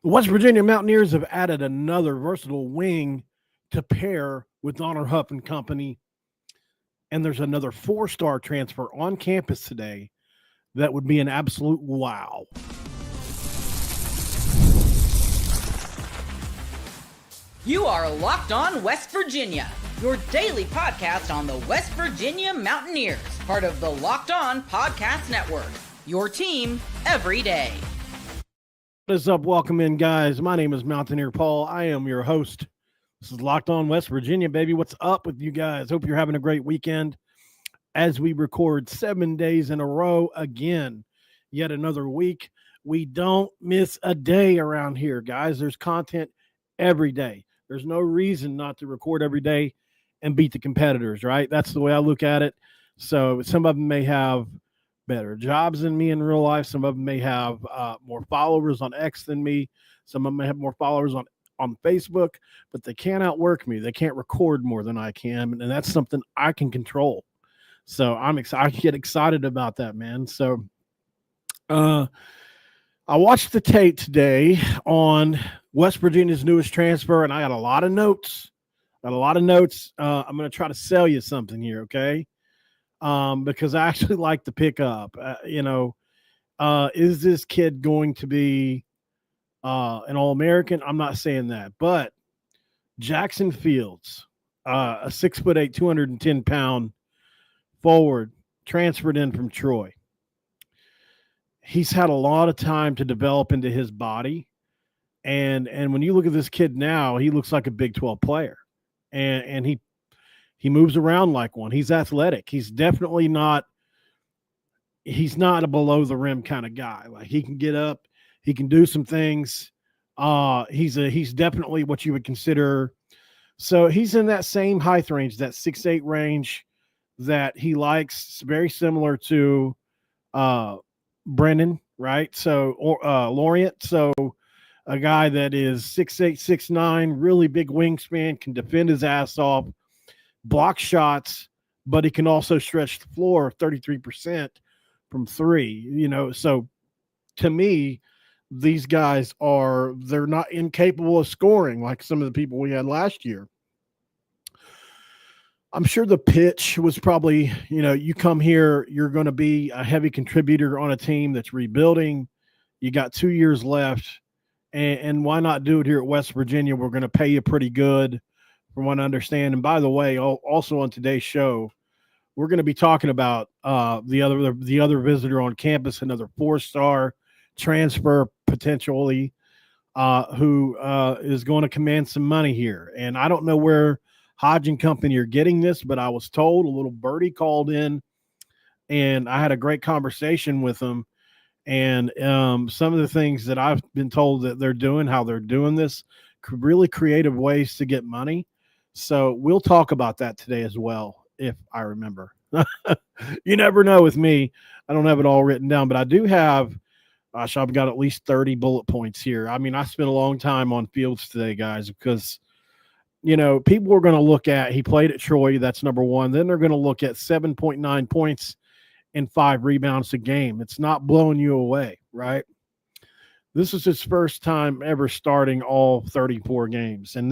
The West Virginia Mountaineers have added another versatile wing to pair with Honor Huff and Company, and there's another four-star transfer on campus today that would be an absolute wow. You are Locked On West Virginia, your daily podcast on the West Virginia Mountaineers, part of the Locked On Podcast Network, your team every day. What is up? Welcome in, guys. My name is Mountaineer Paul. I am your host. This is Locked On West Virginia, baby. What's up with you guys? Hope you're having a great weekend as we record 7 days in a row again. Yet another week. We don't miss a day around here, guys. There's content every day. There's no reason not to record every day and beat the competitors, right? That's the way I look at it. So some of them may have better jobs than me in real life. Some of them may have more followers on X than me. Some of them may have more followers on Facebook, but they can't outwork me. They can't record more than I can, and that's something I can control. So I'm excited. I get excited about that, man. So I watched the tape today on West Virginia's newest transfer, and I got a lot of notes. I'm going to try to sell you something here, okay? Because I actually like to pick up. Is this kid going to be an All-American? I'm not saying that. But Jackson Fields, a 6'8", 210-pound forward, transferred in from Troy. He's had a lot of time to develop into his body. And when you look at this kid now, he looks like a Big 12 player. And he moves around like one. He's athletic. He's definitely not a below the rim kind of guy. Like, he can get up, he can do some things. He's definitely what you would consider. So he's in that same height range, that 6'8" range that he likes. It's very similar to Brennan, right? So Lorient. So a guy that is 6'8", 6'9", really big wingspan, can defend his ass off, block shots, but he can also stretch the floor 33% from three. So to me, these guys they're not incapable of scoring like some of the people we had last year. I'm sure the pitch was probably, you come here, you're going to be a heavy contributor on a team that's rebuilding. You got 2 years left, and why not do it here at West Virginia? We're going to pay you pretty good, from what I understand. And by the way, also on today's show, we're going to be talking about the other visitor on campus, another 4-star transfer potentially, who is going to command some money here. And I don't know where Hodge and Company are getting this, but I was told, a little birdie called in, and I had a great conversation with them. And some of the things that I've been told that they're doing, how they're doing this, really creative ways to get money. So we'll talk about that today as well, if I remember. You never know with me. I don't have it all written down, but I do have, I've got at least 30 bullet points here. I mean, I spent a long time on Fields today, guys, because, people are going to look at, he played at Troy. That's number one. Then they're going to look at 7.9 points and 5 rebounds a game. It's not blowing you away, right? This is his first time ever starting all 34 games. And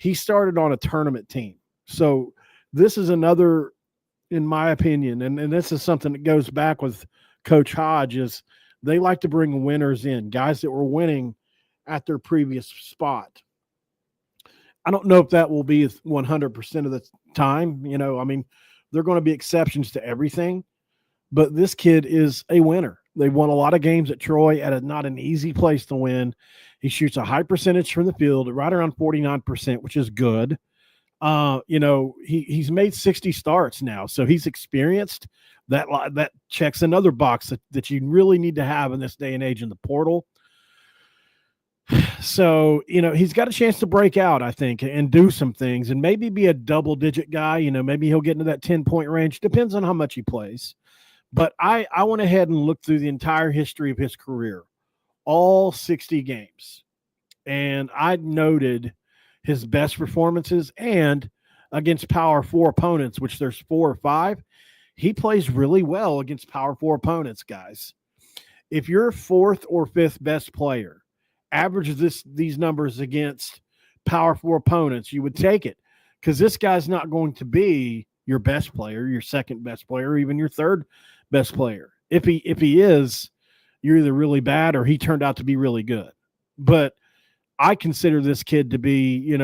he started on a tournament team. So this is another, in my opinion, and this is something that goes back with Coach Hodge, is they like to bring winners in, guys that were winning at their previous spot. I don't know if that will be 100% of the time. There are going to be exceptions to everything, but this kid is a winner. They won a lot of games at Troy at not an easy place to win. He shoots a high percentage from the field, right around 49%, which is good. He's made 60 starts now, so he's experienced. That checks another box that you really need to have in this day and age in the portal. So, he's got a chance to break out, I think, and do some things, and maybe be a double-digit guy. Maybe he'll get into that 10-point range. Depends on how much he plays. But I went ahead and looked through the entire history of his career, all 60 games, and I noted his best performances, and against Power 4 opponents, which there's 4 or 5, he plays really well against Power 4 opponents, guys. If you're 4th or 5th best player averages these numbers against power four opponents, you would take it, because this guy's not going to be your best player, your second best player, or even your third best player. If he is, you're either really bad or he turned out to be really good. But I consider this kid to be, he's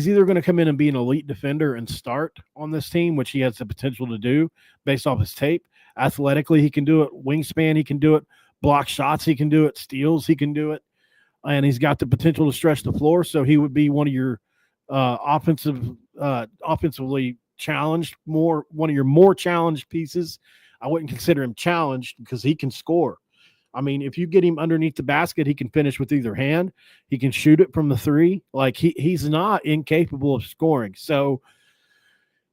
either going to come in and be an elite defender and start on this team, which he has the potential to do based off his tape. Athletically, he can do it. Wingspan, he can do it. Block shots, he can do it. Steals, he can do it. And he's got the potential to stretch the floor. So he would be one of your offensively challenged, one of your more challenged pieces. I wouldn't consider him challenged because he can score. I mean, if you get him underneath the basket, he can finish with either hand. He can shoot it from the three. Like he's not incapable of scoring. So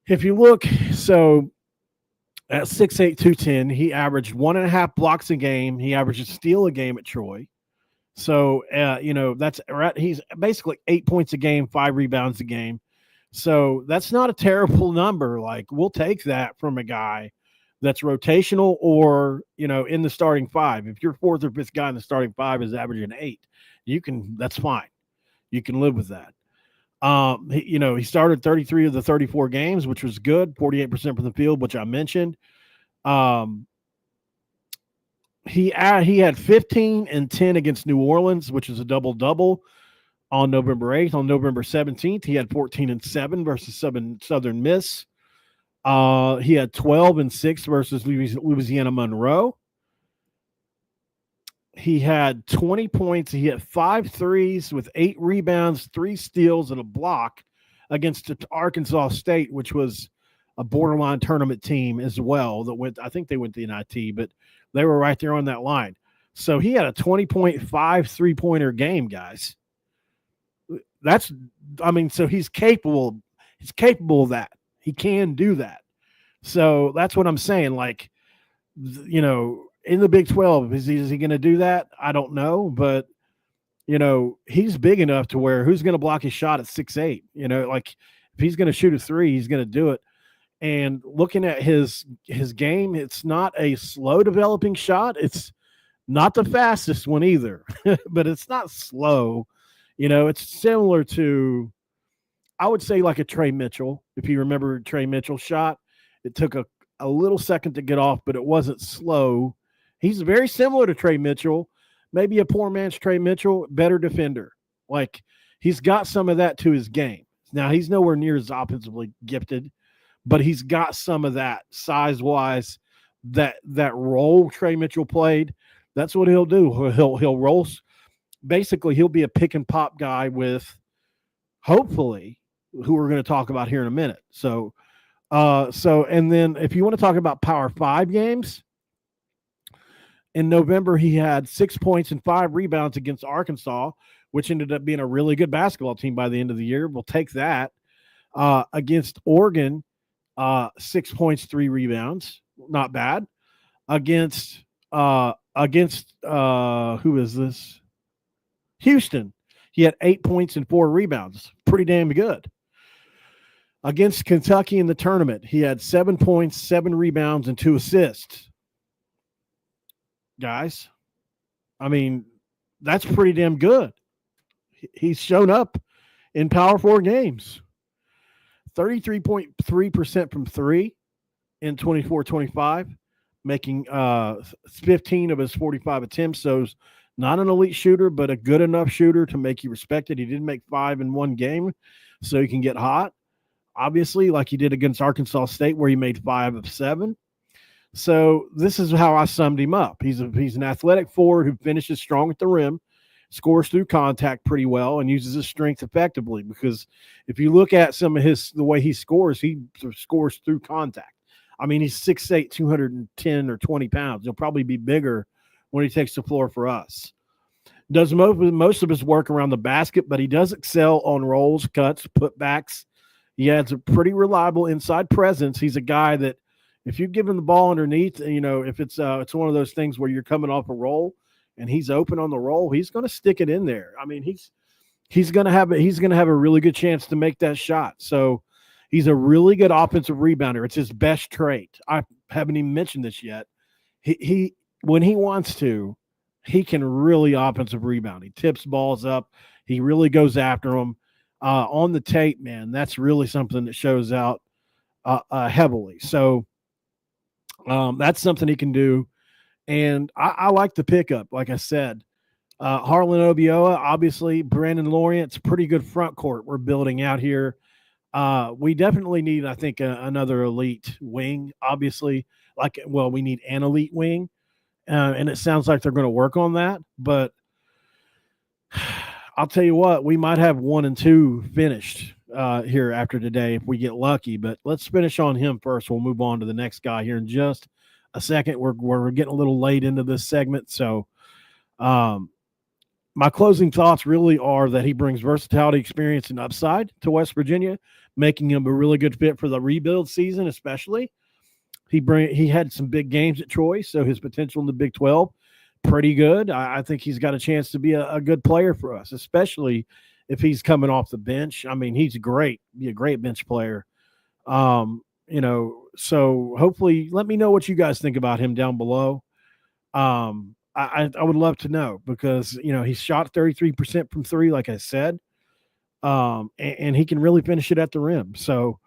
if you look, at 6'8", 210, he averaged 1.5 blocks a game. He averaged a steal a game at Troy. So, that's right. He's basically 8 points a game, 5 rebounds a game. So that's not a terrible number. Like, we'll take that from a guy that's rotational or, in the starting five. If your fourth or fifth guy in the starting five is averaging 8, that's fine. You can live with that. He started 33 of the 34 games, which was good, 48% from the field, which I mentioned. He had 15 and 10 against New Orleans, which is a double-double on November 8th. On November 17th, he had 14 and 7 versus Southern Miss. He had 12 and 6 versus Louisiana Monroe. He had 20 points. He had 5 threes with 8 rebounds, 3 steals, and a block against Arkansas State, which was a borderline tournament team as well. I think they went to the NIT, but they were right there on that line. So he had a 20.5 3-pointer game, guys. So he's capable. He's capable of that. He can do that. So that's what I'm saying. Like, in the Big 12, is he going to do that? I don't know, but he's big enough to where who's going to block his shot at 6'8"? Like if he's going to shoot a 3, he's going to do it. And looking at his game, it's not a slow developing shot. It's not the fastest one either, but it's not slow. It's similar to, I would say, like a Trey Mitchell. If you remember Trey Mitchell's shot, it took a little second to get off, but it wasn't slow. He's very similar to Trey Mitchell, maybe a poor man's Trey Mitchell, better defender. Like he's got some of that to his game. Now he's nowhere near as offensively gifted, but he's got some of that size-wise, that role Trey Mitchell played. That's what he'll do. He'll roll. Basically, he'll be a pick and pop guy with, hopefully, who we're going to talk about here in a minute. And then if you want to talk about Power 5 games, in November he had 6 points and 5 rebounds against Arkansas, which ended up being a really good basketball team by the end of the year. We'll take that. Against Oregon, 6 points, 3 rebounds, not bad. Against who is this? Houston, he had 8 points and 4 rebounds, pretty damn good. Against Kentucky in the tournament, he had 7 points, 7 rebounds, and 2 assists. Guys, I mean, that's pretty damn good. He's shown up in Power 4 games. 33.3% from 3 in 24-25, making 15 of his 45 attempts. So not an elite shooter, but a good enough shooter to make you respected. He did make 5 in one game, so he can get hot. Obviously, like he did against Arkansas State, where he made 5 of 7. So this is how I summed him up. He's an athletic forward who finishes strong at the rim, scores through contact pretty well, and uses his strength effectively. Because if you look at the way he scores through contact. I mean, he's 6'8", 210 or 20 pounds. He'll probably be bigger when he takes the floor for us. Does most of his work around the basket, but he does excel on rolls, cuts, putbacks. He has a pretty reliable inside presence. He's a guy that, if you give him the ball underneath, if it's one of those things where you're coming off a roll and he's open on the roll, he's going to stick it in there. I mean, he's going to have a really good chance to make that shot. So he's a really good offensive rebounder. It's his best trait. I haven't even mentioned this yet. He when he wants to, he can really offensive rebound. He tips balls up. He really goes after them. On the tape, man, that's really something that shows out heavily. So that's something he can do. And I like the pickup, like I said. Harlan Obioa, obviously, Brandon Lorient's pretty good front court we're building out here. We definitely need, I think, another elite wing, obviously. We need an elite wing. And it sounds like they're going to work on that. But I'll tell you what, we might have 1 and 2 finished here after today if we get lucky. But let's finish on him first. We'll move on to the next guy here in just a second. We're getting a little late into this segment. So my closing thoughts really are that he brings versatility, experience, and upside to West Virginia, making him a really good fit for the rebuild season, especially. He had some big games at Troy, so his potential in the Big 12, pretty good. I think he's got a chance to be a good player for us, especially if he's coming off the bench. I mean, he's great, be a great bench player. So hopefully let me know what you guys think about him down below. I would love to know because, he shot 33% from 3, like I said, and he can really finish it at the rim. So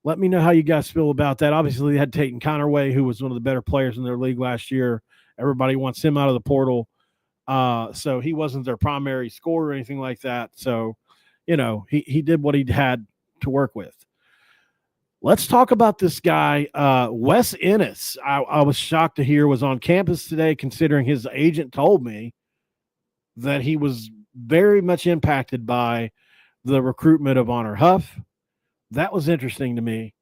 let me know how you guys feel about that. Obviously, they had Tatum Connerway, who was one of the better players in their league last year. Everybody wants him out of the portal. So he wasn't their primary scorer or anything like that. So, he did what he had to work with. Let's talk about this guy, Wes Innes. I was shocked to hear was on campus today, considering his agent told me that he was very much impacted by the recruitment of Honor Huff. That was interesting to me.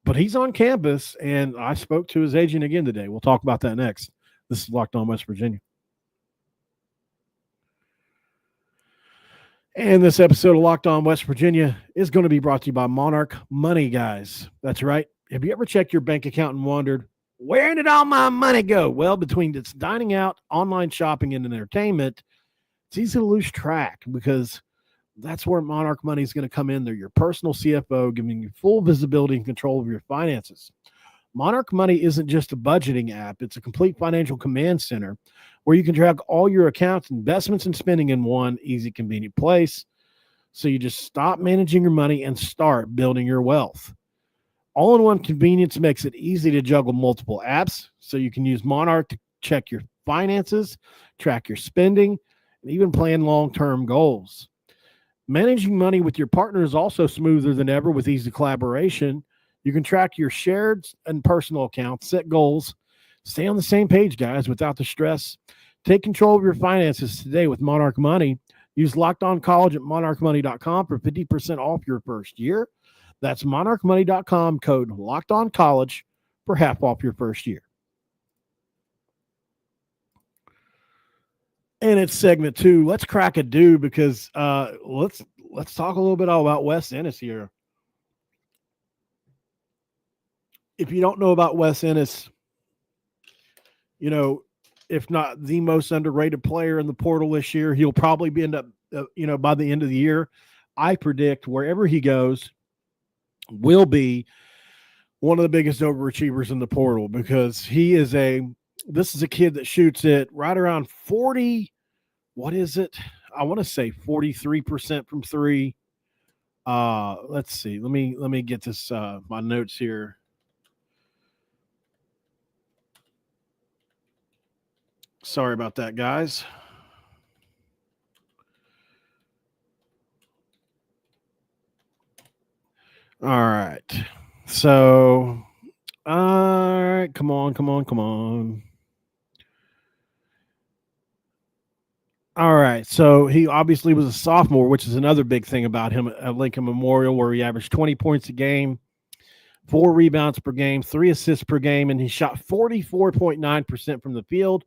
But he's on campus, and I spoke to his agent again today. We'll talk about that next. This is Locked On West Virginia. And this episode of Locked On West Virginia is going to be brought to you by Monarch Money, guys. That's right. Have you ever checked your bank account and wondered, where did all my money go? Well, between its dining out, online shopping, and entertainment, it's easy to lose track because that's where Monarch Money is going to come in. They're your personal CFO, giving you full visibility and control of your finances. Monarch Money isn't just a budgeting app. It's a complete financial command center where you can track all your accounts, investments, and spending in one easy, convenient place. So you just stop managing your money and start building your wealth. All-in-one convenience makes it easy to juggle multiple apps. So you can use Monarch to check your finances, track your spending, and even plan long-term goals. Managing money with your partner is also smoother than ever with easy collaboration. You can track your shared and personal accounts, set goals, stay on the same page, guys, without the stress. Take control of your finances today with Monarch Money. Use Locked On College at monarchmoney.com for 50% off your first year. That's monarchmoney.com, code Locked On College for half off your first year. And it's segment 2. Let's crack a do because let's talk a little bit all about Wes Enis here. If you don't know about Wes Enis, if not the most underrated player in the portal this year, he'll probably be by the end of the year. I predict wherever he goes will be one of the biggest overachievers in the portal because this is a kid that shoots it right around 40. What is it? I want to say 43% from 3. Let's see. Let me get this my notes here. Sorry about that, guys. All right. So, all right. Come on. All right. So he obviously was a sophomore, which is another big thing about him at Lincoln Memorial, where he averaged 20 points a game, 4 rebounds per game, 3 assists per game, and he shot 44.9% from the field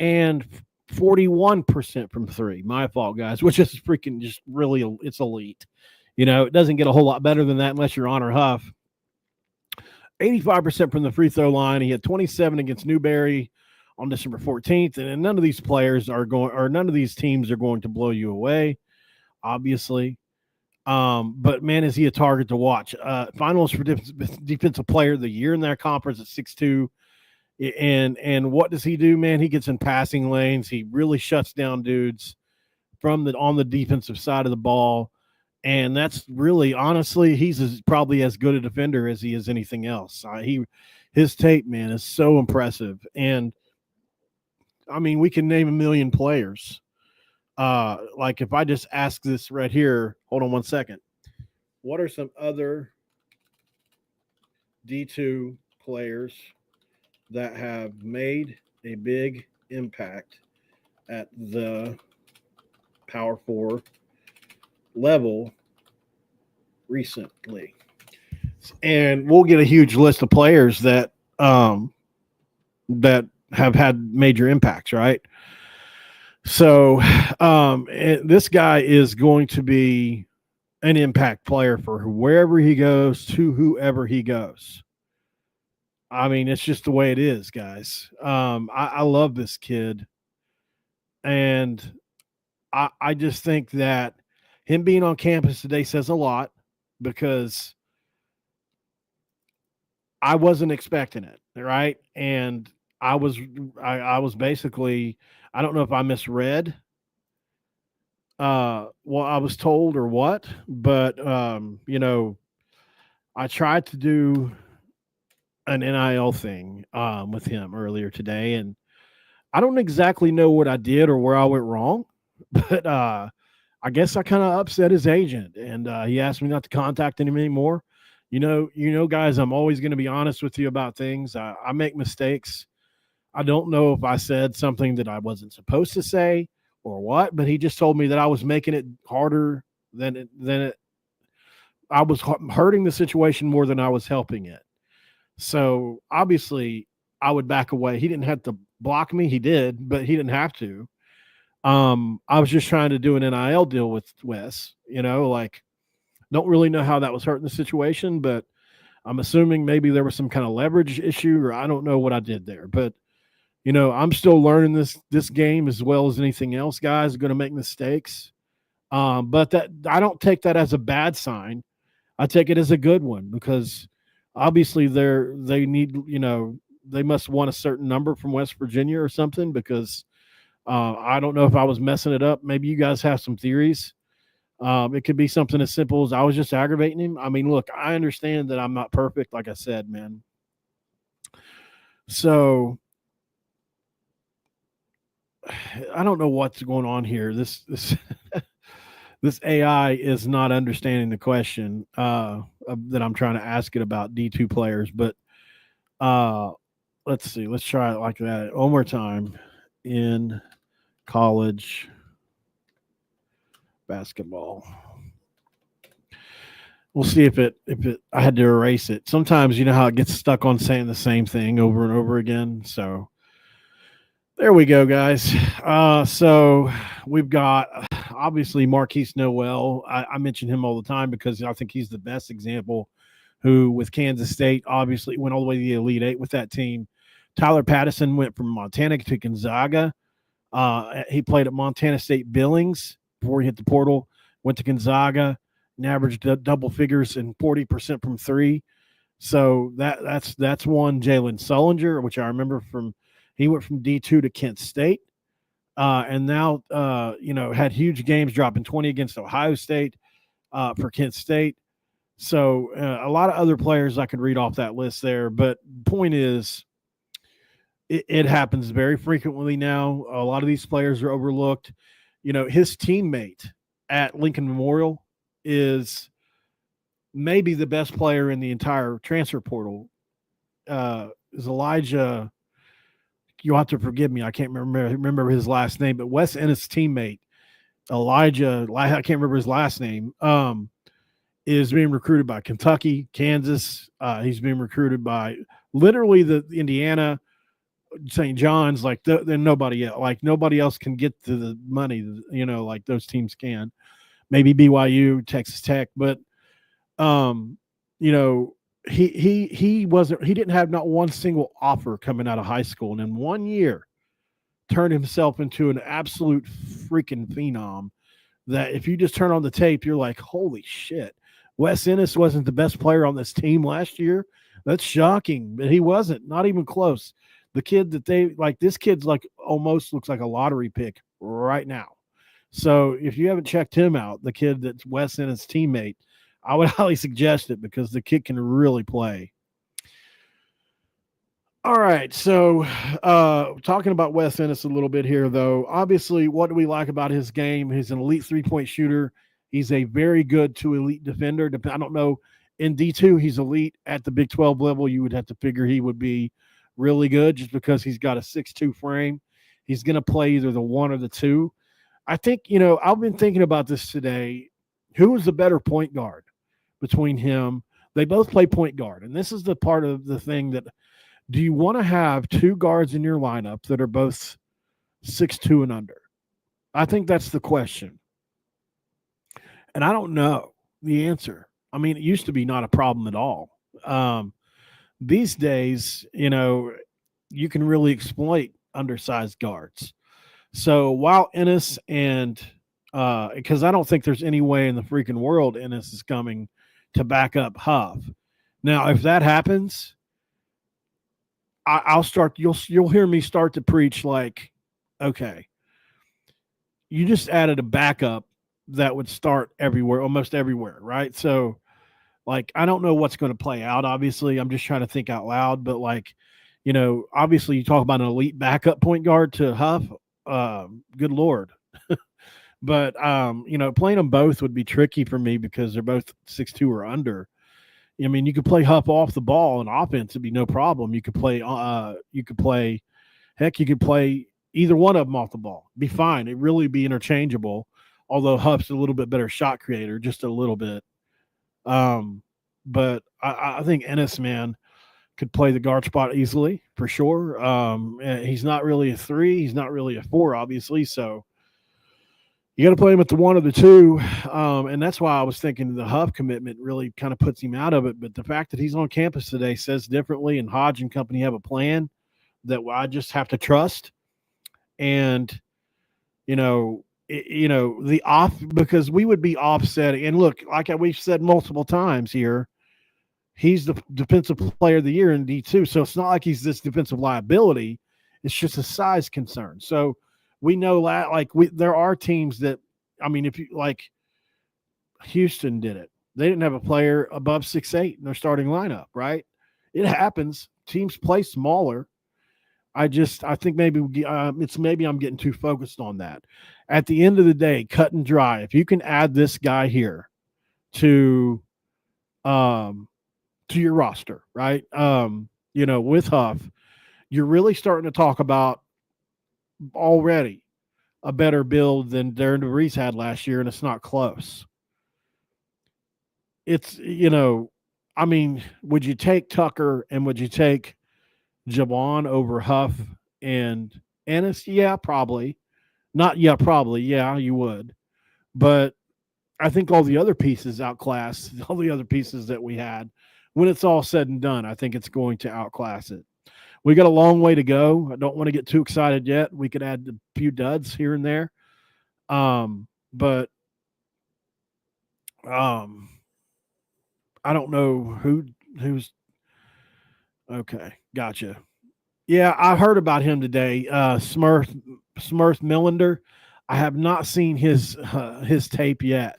and 41% from 3. My fault, guys, which is freaking just really, it's elite. It doesn't get a whole lot better than that unless you're Honor Huff. 85% from the free throw line. He had 27 against Newberry on December 14th, and none of these none of these teams are going to blow you away, obviously. But man, is he a target to watch. Finals for defensive player of the year in that conference at 6'2", And what does he do, man? He gets in passing lanes. He really shuts down dudes on the defensive side of the ball. And that's really, honestly, he's probably as good a defender as he is anything else. His tape, man, is so impressive. And I mean, we can name a million players. Like if I just ask this right here, hold on one second. What are some other D2 players that have made a big impact at the Power 4 level recently? And we'll get a huge list of players that that have had major impacts, right? So this guy is going to be an impact player for wherever he goes, to whoever he goes. I mean, it's just the way it is, guys. I love this kid. And I just think that him being on campus today says a lot, because I wasn't expecting it, right? And I was basically, I don't know if I misread what I was told or what, but I tried to do an NIL thing with him earlier today, and I don't exactly know what I did or where I went wrong, but I guess I kind of upset his agent, and he asked me not to contact him anymore. You know, guys, I'm always going to be honest with you about things. I make mistakes. I don't know if I said something that I wasn't supposed to say or what, but he just told me that I was making it harder than it. I was hurting the situation more than I was helping it. So obviously, I would back away. He didn't have to block me. He did, but he didn't have to. I was just trying to do an NIL deal with Wes. Don't really know how that was hurting the situation, but I'm assuming maybe there was some kind of leverage issue, or I don't know what I did there. But I'm still learning this game as well as anything else. Guys are going to make mistakes, but that I don't take that as a bad sign. I take it as a good one, because obviously they need, they must want a certain number from West Virginia or something, because I don't know if I was messing it up. Maybe you guys have some theories. It could be something as simple as I was just aggravating him. I mean, look, I understand that I'm not perfect, like I said, man. So I don't know what's going on here. This this AI is not understanding the question that I'm trying to ask it about D2 players. But let's see. Let's try it like that one more time. In college basketball, we'll see if it I had to erase it. Sometimes you know how it gets stuck on saying the same thing over and over again. So there we go, guys. So we've got obviously Marquise Noel. I mention him all the time because I think he's the best example, who with Kansas State obviously went all the way to the Elite Eight with that team. Tyler Patterson went from Montana to Gonzaga. He played at Montana State Billings before he hit the portal, went to Gonzaga and averaged double figures and 40% from three. So that's one. Jalen Sullinger, which I remember he went from D2 to Kent State, and now had huge games, dropping 20 against Ohio State for Kent State. So a lot of other players I could read off that list there, but point is, it happens very frequently now. A lot of these players are overlooked. His teammate at Lincoln Memorial is maybe the best player in the entire transfer portal. Is Elijah? You'll have to forgive me. I can't remember his last name, but Wes Enis' teammate, Elijah, I can't remember his last name, is being recruited by Kentucky, Kansas. He's being recruited by literally the Indiana, St. John's, like nobody else. Like nobody else can get to the money, like those teams can. Maybe BYU, Texas Tech, but he didn't have not one single offer coming out of high school, and in 1 year turned himself into an absolute freaking phenom that if you just turn on the tape, you're like, holy shit. Wes Innes wasn't the best player on this team last year. That's shocking, but he wasn't, not even close. The kid that they like, this kid's like almost looks like a lottery pick right now. So if you haven't checked him out, the kid that's Wes Inennis' teammate, I would highly suggest it because the kid can really play. All right, so talking about Wes Inennis a little bit here, though. Obviously, what do we like about his game? He's an elite three-point shooter. He's a very good to elite defender. I don't know, in D2, he's elite. At the Big 12 level, you would have to figure he would be really good just because he's got a 6'2 frame. He's going to play either the one or the two. I think, I've been thinking about this today. Who is the better point guard between him? They both play point guard, and this is the part of the thing that – do you want to have two guards in your lineup that are both 6'2 and under? I think that's the question. And I don't know the answer. I mean, it used to be not a problem at all. These days, you can really exploit undersized guards. So while Ennis and because I don't think there's any way in the freaking world Ennis is coming to back up Huff. Now, if that happens, I'll start. You'll hear me start to preach like, okay, you just added a backup that would start everywhere, almost everywhere, right? So, like, I don't know what's going to play out. Obviously, I'm just trying to think out loud. But like, obviously, you talk about an elite backup point guard to Huff. Good Lord. But playing them both would be tricky for me because they're both 6'2 or under. I mean, you could play Huff off the ball and offense would be no problem. You could play either one of them off the ball. Be fine. It'd really be interchangeable. Although Huff's a little bit better shot creator, just a little bit. But I think Ennis, man, could play the guard spot easily for sure. He's not really a 3. He's not really a 4, obviously. So you got to play him at the 1 or the 2. And that's why I was thinking the Huff commitment really kind of puts him out of it. But the fact that he's on campus today says differently, and Hodge and company have a plan that I just have to trust. And, because we would be offsetting. And look, like we've said multiple times here, he's the defensive player of the year in D2. So it's not like he's this defensive liability. It's just a size concern. So we know that, there are teams that, I mean, if you like, Houston did it. They didn't have a player above 6'8" in their starting lineup, right? It happens. Teams play smaller. I think maybe maybe I'm getting too focused on that. At the end of the day, cut and dry. If you can add this guy here to your roster, right? With Huff, you're really starting to talk about already a better build than Darren DeVries had last year, and it's not close. It's, I mean, would you take Tucker and would you take Javon over Huff and Ennis? Yeah, probably. Probably. Yeah, you would. But I think all the other pieces outclass all the other pieces that we had. When it's all said and done, I think it's going to outclass it. We got a long way to go. I don't want to get too excited yet. We could add a few duds here and there. But I don't know who's okay. Gotcha. Yeah, I heard about him today. Smurf Millender. I have not seen his tape yet.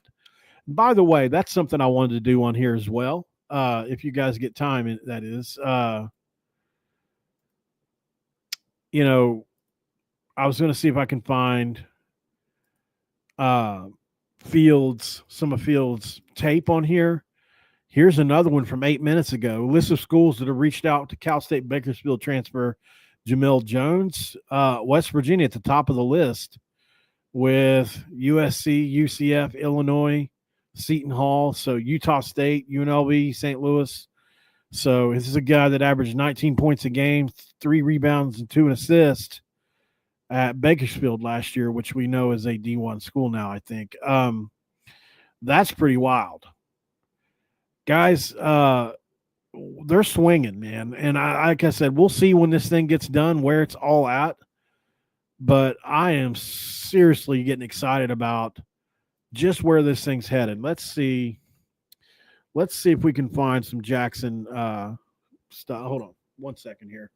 By the way, that's something I wanted to do on here as well. If you guys get time, that is. I was going to see if I can find some of Fields' tape on here. Here's another one from 8 minutes ago. List of schools that have reached out to Cal State Bakersfield transfer Jamil Jones. West Virginia at the top of the list with USC, UCF, Illinois, Seton Hall. So Utah State, UNLV, St. Louis. So this is a guy that averaged 19 points a game, 3 rebounds, and 2 assists at Bakersfield last year, which we know is a D1 school now, I think. That's pretty wild. Guys, they're swinging, man. And like I said, we'll see when this thing gets done where it's all at. But I am seriously getting excited about just where this thing's headed. Let's see if we can find some Jackson stuff. Hold on 1 second here.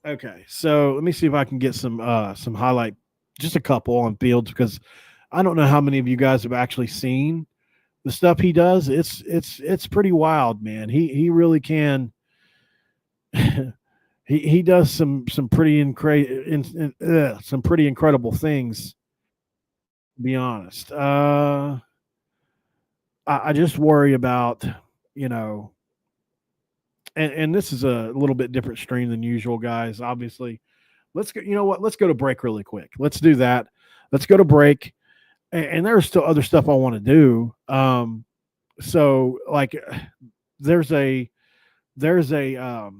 Okay, so let me see if I can get some highlight, just a couple on Fields, because I don't know how many of you guys have actually seen the stuff he does. It's pretty wild, man. He really can. He does some pretty some pretty incredible things. To be honest, I just worry about, you know, and this is a little bit different stream than usual, guys. Obviously, let's go. You know what? Let's go to break really quick. Let's do that. Let's go to break. And there's still other stuff I want to do. So like, there's a there's a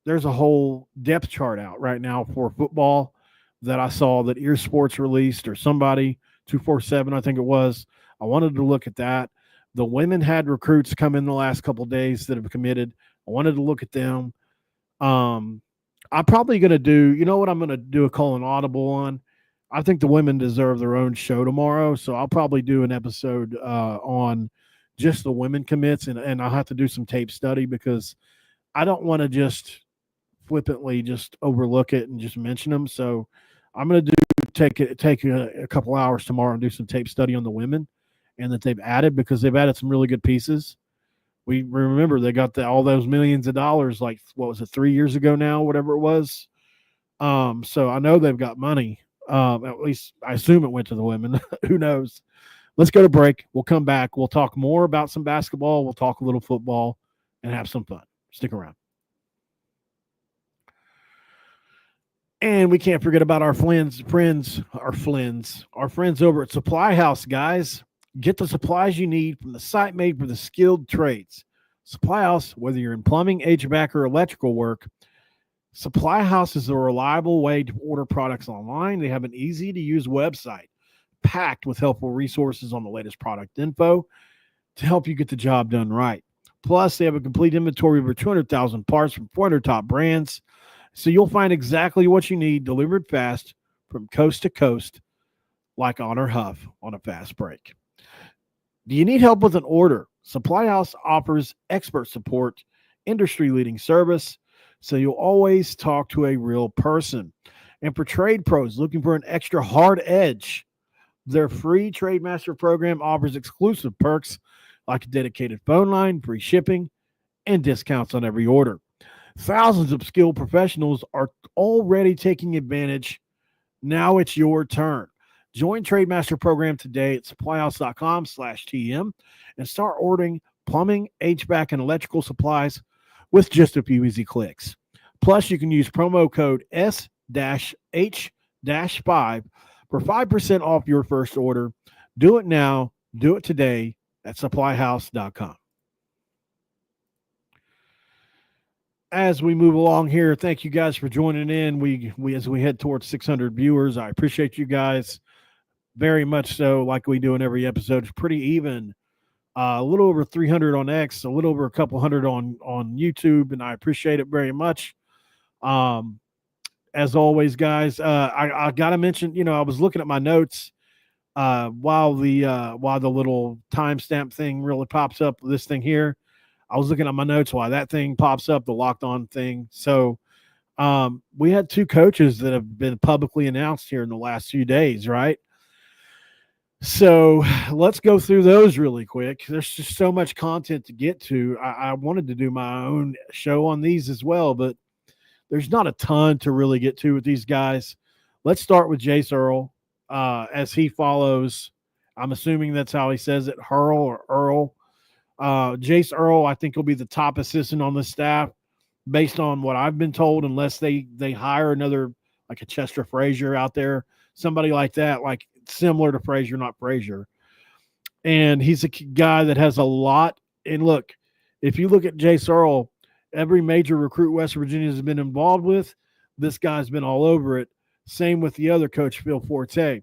there's a whole depth chart out right now for football that I saw that Ear Sports released, or somebody 247, I think it was. I wanted to look at that. The women had recruits come in the last couple of days that have committed. I wanted to look at them. I'm probably going to do, you know what, I'm going to do a call an audible on. I think the women deserve their own show tomorrow, so I'll probably do an episode on just the women commits, and I'll have to do some tape study, because I don't want to just flippantly just overlook it and just mention them. So I'm going to take a couple hours tomorrow and do some tape study on the women, and that they've added, because they've added some really good pieces. We remember they got all those millions of dollars, like, what was it, 3 years ago now, whatever it was. So I know they've got money. At least I assume it went to the women. Who knows? Let's go to break. We'll come back. We'll talk more about some basketball. We'll talk a little football and have some fun. Stick around. And we can't forget about our friends over at Supply House, guys. Get the supplies you need from the site made for the skilled trades. Supply House, whether you're in plumbing, HVAC, or electrical work, Supply House is a reliable way to order products online. They have an easy-to-use website packed with helpful resources on the latest product info to help you get the job done right. Plus, they have a complete inventory of over 200,000 parts from 400 top brands, so you'll find exactly what you need delivered fast from coast to coast, like Honor Huff on a fast break. Do you need help with an order? Supply House offers expert support, industry-leading service, so you'll always talk to a real person. And for trade pros looking for an extra hard edge, their free Trade Master program offers exclusive perks like a dedicated phone line, free shipping, and discounts on every order. Thousands of skilled professionals are already taking advantage. Now it's your turn. Join Trade Master program today at supplyhouse.com/TM and start ordering plumbing, HVAC, and electrical supplies with just a few easy clicks. Plus, you can use promo code S-H-5 for 5% off your first order. Do it now. Do it today at supplyhouse.com. As we move along here, thank you guys for joining in. We as we head towards 600 viewers, I appreciate you guys very much so. Like we do in every episode, it's pretty even. A little over 300 on X, a little over a couple hundred on YouTube, and I appreciate it very much. As always, guys, I gotta mention, I was looking at my notes while the little timestamp thing really pops up. This thing here, I was looking at my notes while that thing pops up, the Locked On thing. So we had two coaches that have been publicly announced here in the last few days, right? So let's go through those really quick. There's just so much content to get to. I wanted to do my own show on these as well, but there's not a ton to really get to with these guys. Let's start with Jace Earl as he follows. I'm assuming that's how he says it, Hurl or Earl. Jace Earl, I think, will be the top assistant on the staff based on what I've been told, unless they hire another, like a Chester Frazier out there, somebody like that, like similar to Frazier, not Frazier. And he's a guy that has a lot. And look, if you look at Jace Earl, every major recruit West Virginia has been involved with, this guy's been all over it. Same with the other coach, Phil Forte.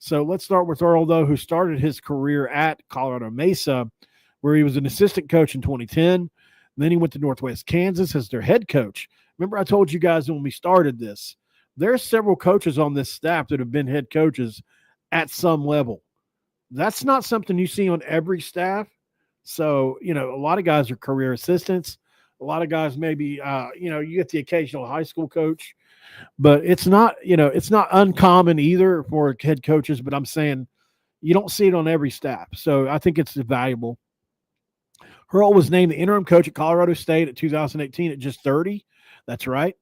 So let's start with Earl, though, who started his career at Colorado Mesa, where he was an assistant coach in 2010. And then he went to Northwest Kansas as their head coach. Remember, I told you guys when we started this, there's several coaches on this staff that have been head coaches at some level. That's not something you see on every staff. So, a lot of guys are career assistants. A lot of guys maybe, you get the occasional high school coach, but it's not uncommon either for head coaches. But I'm saying you don't see it on every staff. So I think it's valuable. Hurl was named the interim coach at Colorado State at 2018 at just 30. That's right.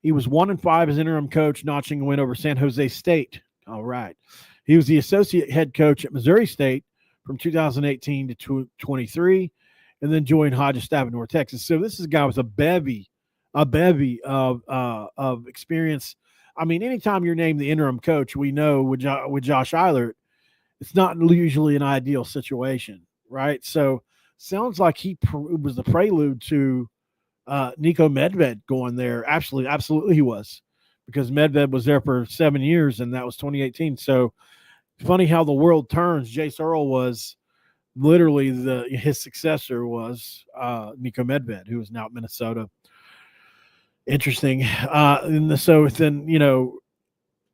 He was 1-5 as interim coach, notching a win over San Jose State. All right. He was the associate head coach at Missouri State from 2018 to 23, and then joined Hodges staff in North Texas. So this is a guy with a bevy of experience. I mean, anytime you're named the interim coach, we know with Josh Eilert, it's not usually an ideal situation, right? So sounds like it was the prelude to Nico Medved going there. Absolutely he was, because Medved was there for 7 years, and that was 2018. So funny how the world turns. Jace Earl was literally his successor was Nico Medved, who is now at Minnesota. Interesting.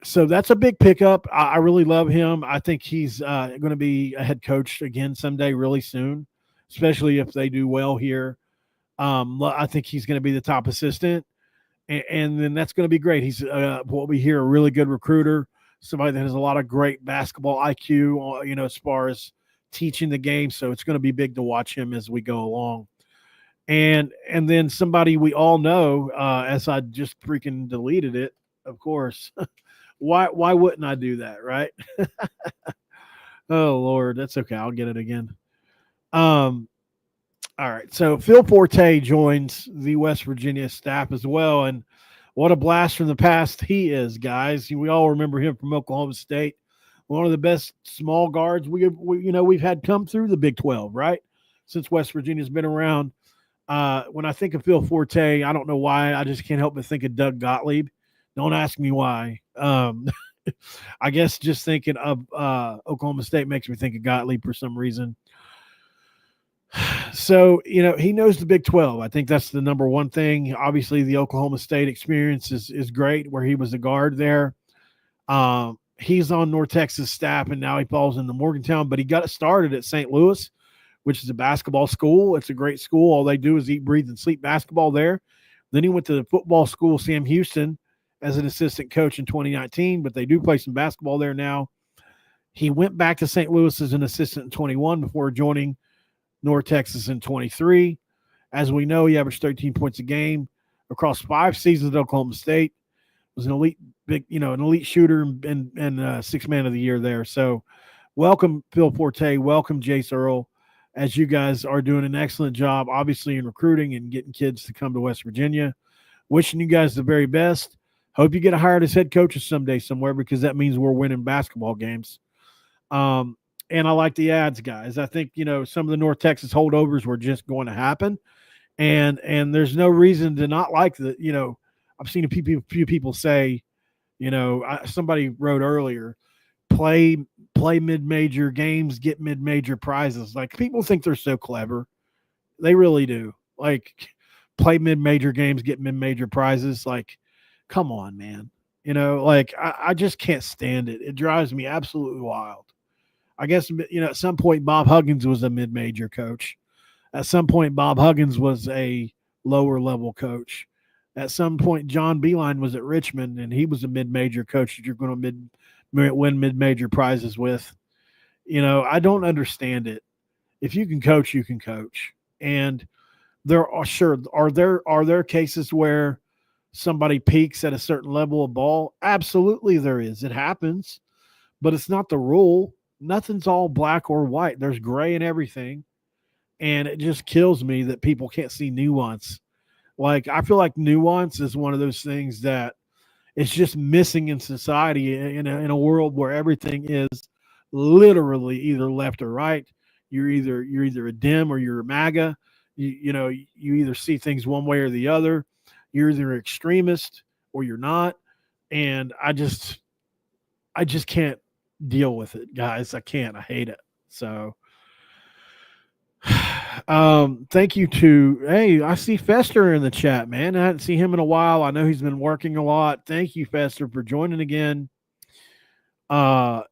So that's a big pickup. I really love him. I think he's going to be a head coach again someday, really soon, especially if they do well here. I think he's going to be the top assistant, and then that's going to be great. He's what we hear, a really good recruiter, somebody that has a lot of great basketball IQ, as far as teaching the game. So it's going to be big to watch him as we go along. And then somebody we all know, as I just freaking deleted it, of course. Why wouldn't I do that, right? Oh Lord, that's okay. I'll get it again. All right. So Phil Forte joins the West Virginia staff as well, and what a blast from the past he is, guys. We all remember him from Oklahoma State, one of the best small guards we've had come through the Big 12, right? Since West Virginia's been around. When I think of Phil Forte, I don't know why. I just can't help but think of Doug Gottlieb. Don't ask me why. I guess just thinking of Oklahoma State makes me think of Gottlieb for some reason. So, he knows the Big 12. I think that's the number one thing. Obviously, the Oklahoma State experience is great, where he was a guard there. He's on North Texas staff, and now he falls into Morgantown, but he got it started at St. Louis, which is a basketball school. It's a great school. All they do is eat, breathe, and sleep basketball there. Then he went to the football school, Sam Houston, as an assistant coach in 2019, but they do play some basketball there now. He went back to St. Louis as an assistant in 21 before joining North Texas in 23. As we know, he averaged 13 points a game across 5 seasons at Oklahoma State. Was an elite shooter and sixth man of the year there. So welcome, Phil Forte. Welcome, Jace Earl, as you guys are doing an excellent job, obviously, in recruiting and getting kids to come to West Virginia. Wishing you guys the very best. Hope you get hired as head coaches someday somewhere, because that means we're winning basketball games. And I like the ads, guys. I think, some of the North Texas holdovers were just going to happen. And there's no reason to not like the, I've seen a few people say, somebody wrote earlier, play mid-major games, get mid-major prizes. Like, people think they're so clever. They really do. Like, play mid-major games, get mid-major prizes. Like, come on, man. I just can't stand it. It drives me absolutely wild. I guess, at some point, Bob Huggins was a mid-major coach. At some point, Bob Huggins was a lower-level coach. At some point, John Beeline was at Richmond, and he was a mid-major coach that you're going to win mid-major prizes with. I don't understand it. If you can coach, you can coach. And are there cases where somebody peaks at a certain level of ball? Absolutely there is. It happens, but it's not the rule. Nothing's all black or white. There's gray in everything. And it just kills me that people can't see nuance. Like, I feel like nuance is one of those things that it's just missing in society, in a world where everything is literally either left or right. You're either a Dem or you're a MAGA. You either see things one way or the other. You're either an extremist or you're not. And I just can't deal with it, guys. I can't. I hate it. So thank you to, I see Fester in the chat, man. I hadn't seen him in a while. I know he's been working a lot. Thank you, Fester, for joining again. And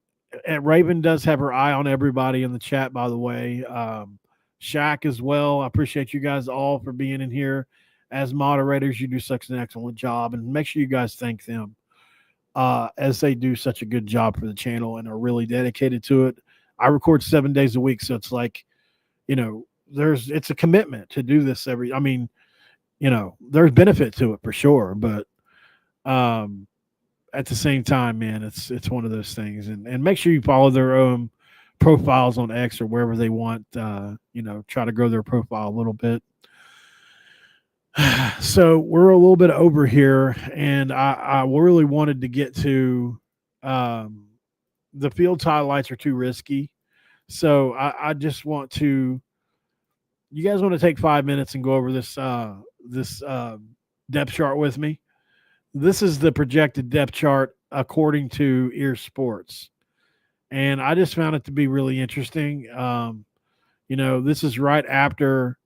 Raven does have her eye on everybody in the chat, by the way. Shaq as well. I appreciate you guys all for being in here as moderators. You do such an excellent job, and make sure you guys thank them as they do such a good job for the channel and are really dedicated to it. I record 7 days a week, so it's like, it's a commitment to do this every. I mean, there's benefit to it for sure, but at the same time, man, it's one of those things. And make sure you follow their profiles on X or wherever they want. Try to grow their profile a little bit. So we're a little bit over here, and I really wanted to get to the field highlights are too risky. So I just want to. You guys want to take 5 minutes and go over this depth chart with me? This is the projected depth chart according to Ear Sports, and I just found it to be really interesting. This is right after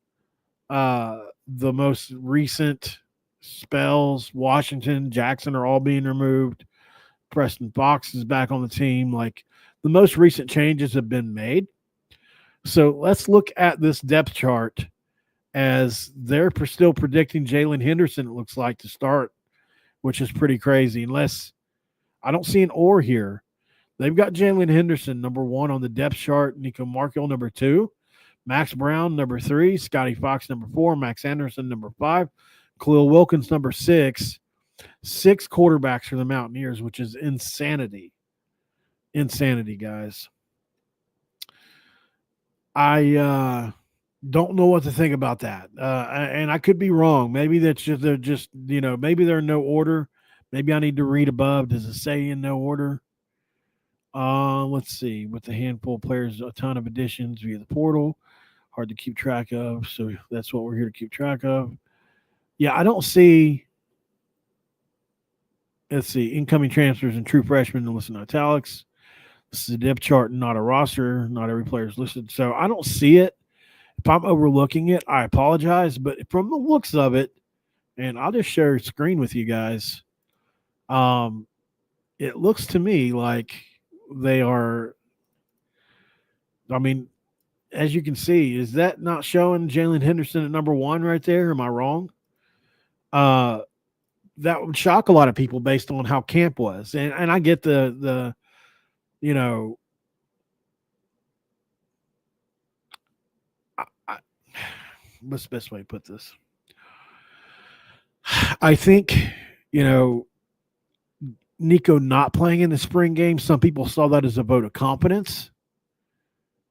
the most recent spells. Washington, Jackson are all being removed. Preston Fox is back on the team. Like, the most recent changes have been made. So let's look at this depth chart as they're still predicting Jalen Henderson, it looks like, to start, which is pretty crazy. Unless I don't see an or here. They've got Jalen Henderson, number 1 on the depth chart. Nico Markell, number 2. Max Brown, number 3. Scotty Fox, number 4. Max Anderson, number 5. Khalil Wilkins, number 6. 6 quarterbacks for the Mountaineers, which is insanity. Insanity, guys. I don't know what to think about that. And I could be wrong. Maybe they're just, maybe they're in no order. Maybe I need to read above. Does it say in no order? Let's see. With a handful of players, a ton of additions via the portal. Hard to keep track of. So that's what we're here to keep track of. Yeah, I don't see. Let's see. Incoming transfers and true freshmen and listen to italics. This is a depth chart, not a roster. Not every player is listed. So I don't see it. If I'm overlooking it, I apologize. But from the looks of it, and I'll just share a screen with you guys, it looks to me like they are, I mean, as you can see, is that not showing Jalen Henderson at number 1 right there? Am I wrong? That would shock a lot of people based on how camp was. And I get the what's the best way to put this? I think, Nico not playing in the spring game, some people saw that as a vote of confidence,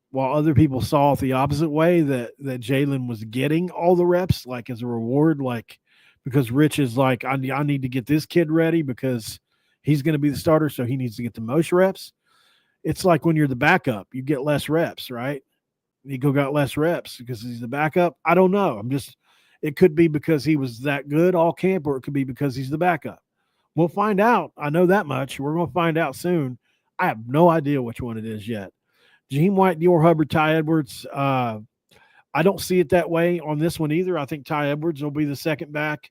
while other people saw it the opposite way, that Jalen was getting all the reps, like as a reward, like because Rich is like, I need to get this kid ready because he's going to be the starter, so he needs to get the most reps. It's like when you're the backup, you get less reps, right? Nico got less reps because he's the backup. I don't know. It could be because he was that good all camp, or it could be because he's the backup. We'll find out. I know that much. We're going to find out soon. I have no idea which one it is yet. Jaheim White, Dior Hubbard, Ty Edwards. I don't see it that way on this one either. I think Ty Edwards will be the second back.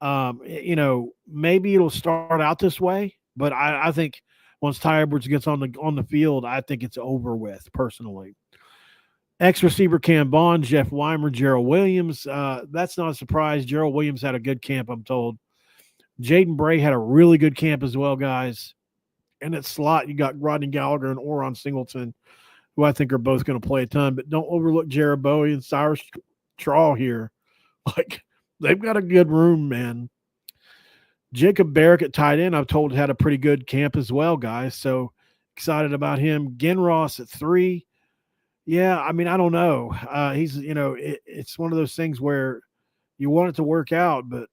Maybe it'll start out this way, but I think once Ty Edwards gets on the field, I think it's over with, personally. Ex-receiver Cam Bond, Jeff Weimer, Gerald Williams. That's not a surprise. Gerald Williams had a good camp, I'm told. Jaden Bray had a really good camp as well, guys. And at slot, you got Rodney Gallagher and Oron Singleton, who I think are both going to play a ton. But don't overlook Jared Bowie and Cyrus Traw here. Like, they've got a good room, man. Jacob Barrick at tight end, I've told, had a pretty good camp as well, guys. So excited about him. Genross at 3. Yeah, I mean, I don't know. He's, it's one of those things where you want it to work out, but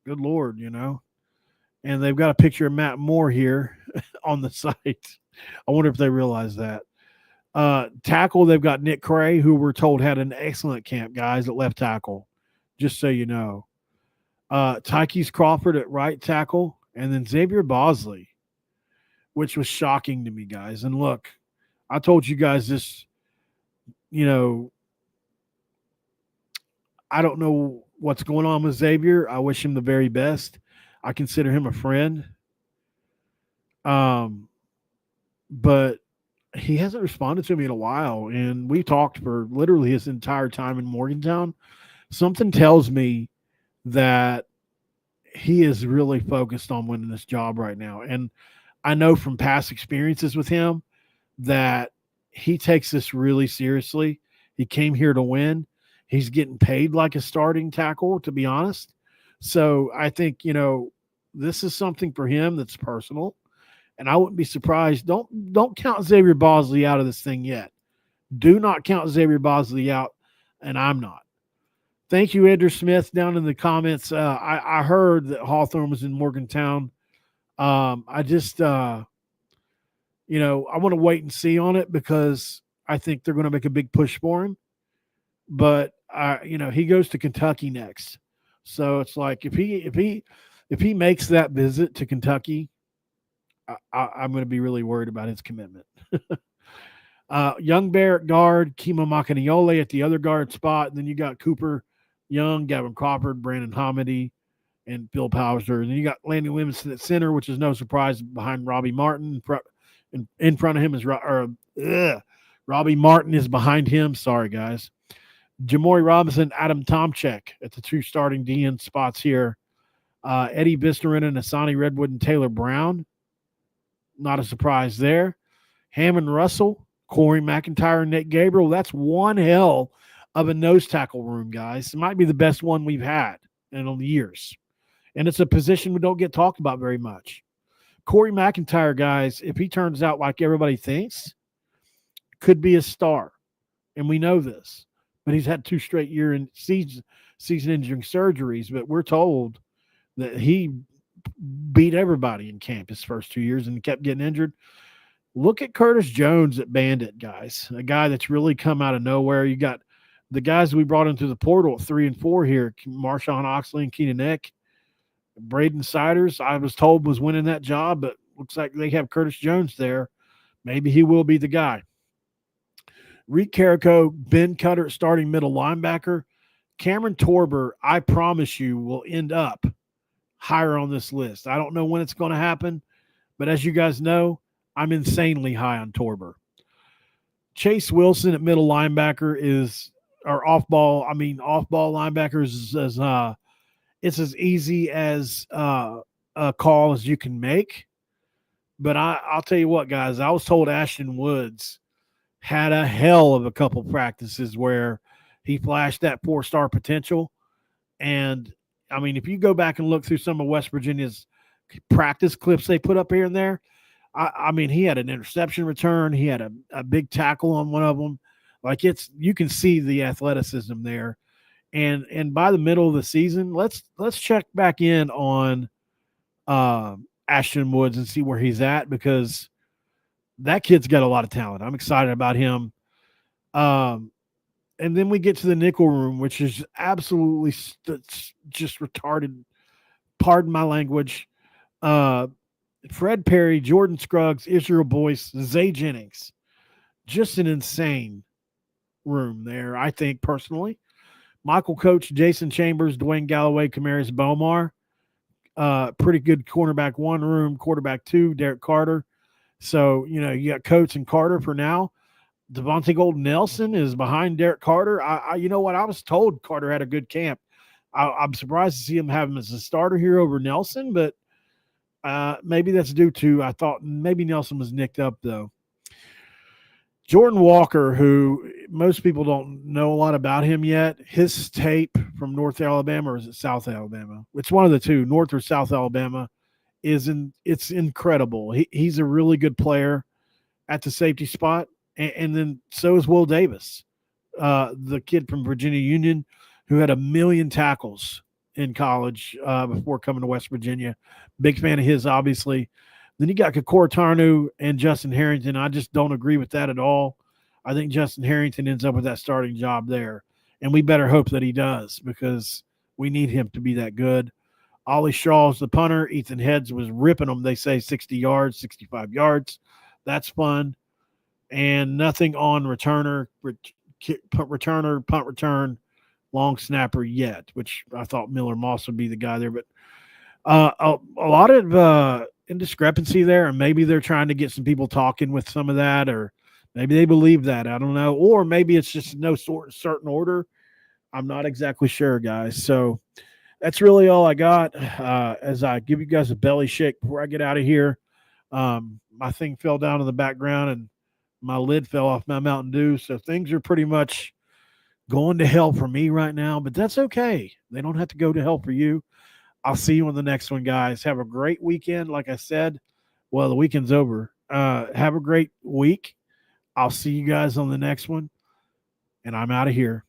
good Lord, And they've got a picture of Matt Moore here on the site. I wonder if they realize that. Tackle, they've got Nick Cray, who we're told had an excellent camp, guys, at left tackle, just so you know. Tykes Crawford at right tackle, and then Xavier Bosley, which was shocking to me, guys. And look, I told you guys this, I don't know what's going on with Xavier. I wish him the very best. I consider him a friend. But he hasn't responded to me in a while, and we talked for literally his entire time in Morgantown. Something tells me that he is really focused on winning this job right now. And I know from past experiences with him that he takes this really seriously. He came here to win. He's getting paid like a starting tackle, to be honest. So I think, this is something for him that's personal. And I wouldn't be surprised. Don't count Xavier Bosley out of this thing yet. Do not count Xavier Bosley out, and I'm not. Thank you, Andrew Smith, down in the comments. I heard that Hawthorne was in Morgantown. I just, I want to wait and see on it because I think they're going to make a big push for him. But he goes to Kentucky next, so it's like if he makes that visit to Kentucky, I'm going to be really worried about his commitment. Young Bear at guard, Kimo Macaniole at the other guard spot. And then you got Cooper Young, Gavin Crawford, Brandon Hamidi, and Phil Pauser. And then you got Landon Livingston at center, which is no surprise behind Robbie Martin. In front of him is Robbie Martin is behind him. Sorry, guys. Jamori Robinson, Adam Tomczyk at the two starting DN spots here. Eddie Vistarinen, Asani Redwood, and Taylor Brown. Not a surprise there. Hammond Russell, Corey McIntyre, and Nick Gabriel. That's one hell of a nose tackle room, guys. It might be the best one we've had in the years. And it's a position we don't get talked about very much. Corey McIntyre, guys, if he turns out like everybody thinks, could be a star. And we know this. But he's had 2 straight year and season-ending surgeries. But we're told that he beat everybody in camp his first 2 years and kept getting injured. Look at Curtis Jones at Bandit, guys. A guy that's really come out of nowhere. You got the guys we brought into the portal at 3 and 4 here, Marshawn Oxley and Keenan Eck. Braden Siders, I was told, was winning that job, but looks like they have Curtis Jones there. Maybe he will be the guy. Reed Carrico, Ben Cutter starting middle linebacker. Cameron Torber, I promise you, will end up higher on this list. I don't know when it's going to happen, but as you guys know, I'm insanely high on Torber. Chase Wilson at middle linebacker off-ball linebacker is it's as easy as a call as you can make. But I'll tell you what, guys, I was told Ashton Woods had a hell of a couple practices where he flashed that 4-star potential. And, I mean, if you go back and look through some of West Virginia's practice clips they put up here and there, I mean, he had an interception return. He had a big tackle on one of them. Like you can see the athleticism there. And by the middle of the season, let's check back in on Ashton Woods and see where he's at, because that kid's got a lot of talent. I'm excited about him. And then we get to the nickel room, which is absolutely just retarded. Pardon my language. Fred Perry, Jordan Scruggs, Israel Boyce, Zay Jennings. Just an insane room there, I think, personally. Michael Coach, Jason Chambers, Dwayne Galloway, Camaris Bomar. Pretty good cornerback 1 room, quarterback 2, Derek Carter. So, you got Coates and Carter for now. Devontae Golden Nelson is behind Derek Carter. You know what? I was told Carter had a good camp. I'm surprised to see him have him as a starter here over Nelson, but maybe that's due to, I thought maybe Nelson was nicked up, though. Jordan Walker, who most people don't know a lot about him yet, his tape from North Alabama, or is it South Alabama? It's one of the two, North or South Alabama, it's incredible. He's a really good player at the safety spot, and then so is Will Davis, the kid from Virginia Union who had 1 million tackles in college before coming to West Virginia. Big fan of his, obviously. Then you got Kakor Tarnu and Justin Harrington. I just don't agree with that at all. I think Justin Harrington ends up with that starting job there, and we better hope that he does, because we need him to be that good. Ollie Shaw's the punter. Ethan Heads was ripping them, they say, 60 yards, 65 yards. That's fun. And nothing on returner, punt return, long snapper yet, which I thought Miller Moss would be the guy there. But a lot of indiscrepancy there, and maybe they're trying to get some people talking with some of that, or Maybe they believe that. I don't know. Or maybe it's just no certain order. I'm not exactly sure, guys. So that's really all I got. As I give you guys a belly shake before I get out of here, my thing fell down in the background and my lid fell off my Mountain Dew. So things are pretty much going to hell for me right now, but that's okay. They don't have to go to hell for you. I'll see you on the next one, guys. Have a great weekend. Like I said, well, the weekend's over. Have a great week. I'll see you guys on the next one, and I'm out of here.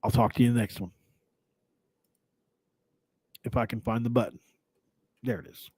I'll talk to you in the next one. If I can find the button. There it is.